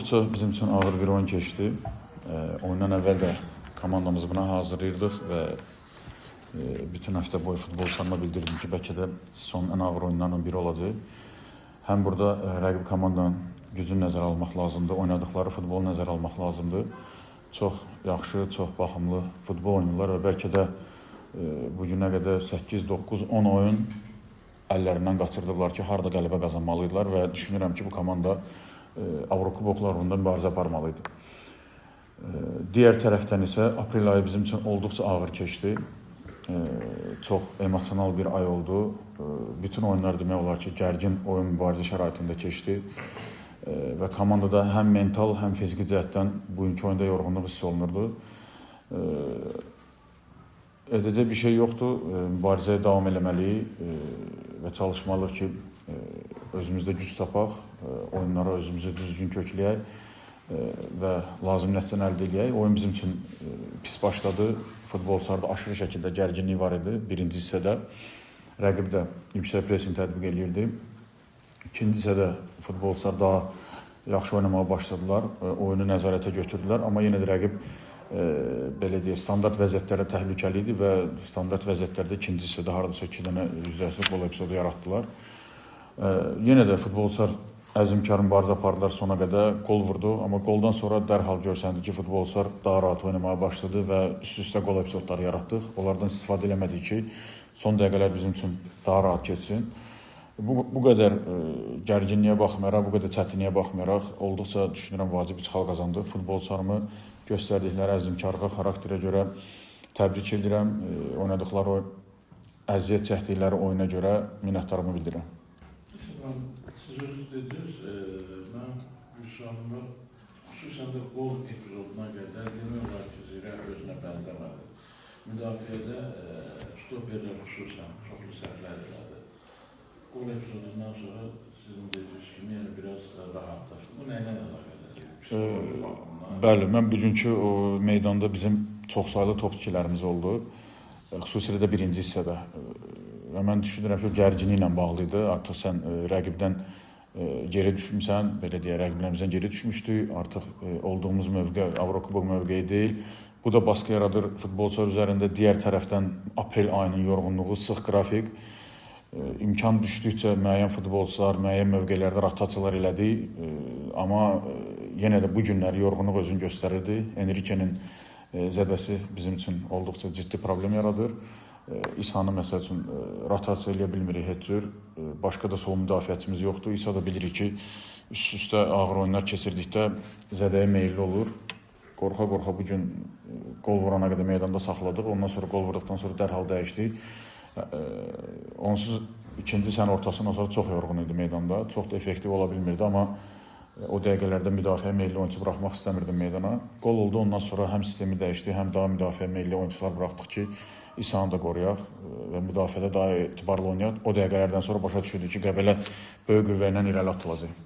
Olduqca bizim üçün ağır bir oyun keçdi. Oyundan əvvəl də komandamızı buna hazırlayırdıq və bütün həftə boyu futbolçularıma bildirdim ki, bəlkə də son ən ağır oyunlardan biri olacaq. Həm burada rəqib komandanın gücünü nəzərə almaq lazımdır, oynadıqları futbolu nəzərə almaq lazımdır. Çox yaxşı, çox baxımlı futbol oynayırlar və bəlkə də bu günə qədər 8, 9, 10 oyun əllərindən qaçırdıblar ki, harada qələbə qazanmalıydılar və düşünürəm ki, bu komanda Avrokuboklarında mübarizə aparmalıydı. Digər tərəfdən isə aprel ayı bizim üçün olduqca ağır keçdi. Çox emosional bir ay oldu. Bütün oyunlar demək olar ki, gərgin oyun mübarizə şəraitində keçdi. Və komandada həm mental, həm fiziki cəhətdən bugünkü oyunda yorğunluq hiss olunurdu. Edəcək bir şey yoxdur. Mübarizəyə davam eləməliyik və çalışmalıyıq ki, özümüzdə güc tapaq, oyunlara özümüzü düzgün kökləyək və lazım nəticəni əldə edək. Oyun bizim üçün pis başladı. Futbolçularda aşırı şəkildə gərginlik var idi birinci hissədə. Rəqib də yüksək presin tətbiq edirdi. İkinci hissədə futbolçular daha yaxşı oynamağa başladılar, oyunu nəzarətə götürdülər. Amma yenə də rəqib belə deyək, standart vəziyyətlərdə təhlükəli idi və standart vəziyyətlərdə ikinci hissədə haradasa 2 dənə yüzdəsi gol epizodu yaratdılar. Yenə də futbolçular əzmkar mübarizə apardılar sona qədər, gol vurdu. Amma goldan sonra dərhal görsəndi ki, futbolçular daha rahat oynamağa başladı və üst-üstə gol epizodları yaratdıq. Onlardan istifadə eləmədik ki, son dəqiqələr bizim üçün daha rahat keçsin. Bu qədər gərginliyə baxmayaraq, bu qədər çətinliyə baxmayaraq, olduqca düşünürəm vacib bir xal qazandı. Futbolçularımı göstərdikləri əzmkarlığa, xarakterə görə təbrik edirəm. Oynadıqları əziyyət çəkdikləri oyuna görə minnətdarımı bildirirəm. Siz özünüz dediniz, mən Hüsamı xüsusən də gol epizoduna qədər demək olar ki, Zirə özünə bənzəmədi. Müdafiədə stoperlər xüsusən çoxlu səhvlər elədi. Gol epizodundan sonra sizin dediyiniz kimi yəni biraz rahatlaşdı. Bu nə ilə əlaqədir? Bəli, mən bugünkü meydanda bizim çoxsaylı top itkilərimiz oldu. Xüsusilə də birinci hissədə. Və mən düşünürəm ki, o gərginliklə bağlı idi. Artıq sən rəqibdən geri düşmüsən, belə deyək, rəqiblərimizdən geri düşmüşdük. Artıq olduğumuz mövqe Avrokubok mövqeyi deyil. Bu da baskı yaradır futbolçular üzərində. Digər tərəfdən aprel ayının yorğunluğu, sıx qrafik. İmkan düşdükcə müəyyən futbolçular, müəyyən mövqelərdə rotasiyalar elədi. Amma yenə də bu günlər yorğunluq özünü göstərirdi. Enrike'nin zədəsi bizim üçün olduqca ciddi problem yaradır. İsa'nı məsəl üçün rotasiya eləyə bilmirik heç cür. Başqa da sol müdafiəçimiz yoxdur. İsa da bilirik ki, üst-üstə ağır oyunlar keçirdikdə zədəyə meyilli olur. Qorxa-qorxa bu gün gol vurana qədər meydanda saxladıq. Ondan sonra gol vurduqdan sonra dərhal dəyişdik. Onsuz ikinci sən ortasından sonra çox yorğun idi meydanda. Çox da effektiv ola bilmirdi, amma o dəqiqələrdə müdafiə meyilli oyunçu buraxmaq istəmirdim meydana. Gol oldu, ondan sonra həm sistemi dəyişdi, həm daha müdafiə meyilli oyunçular buraxdıq ki, İsanı da qoruyaq və müdafiədə daha etibarlı oynayaq. O dəqiqələrdən sonra başa düşürdük ki, Qəbələ böyük qüvvə ilə irəli atılacaq.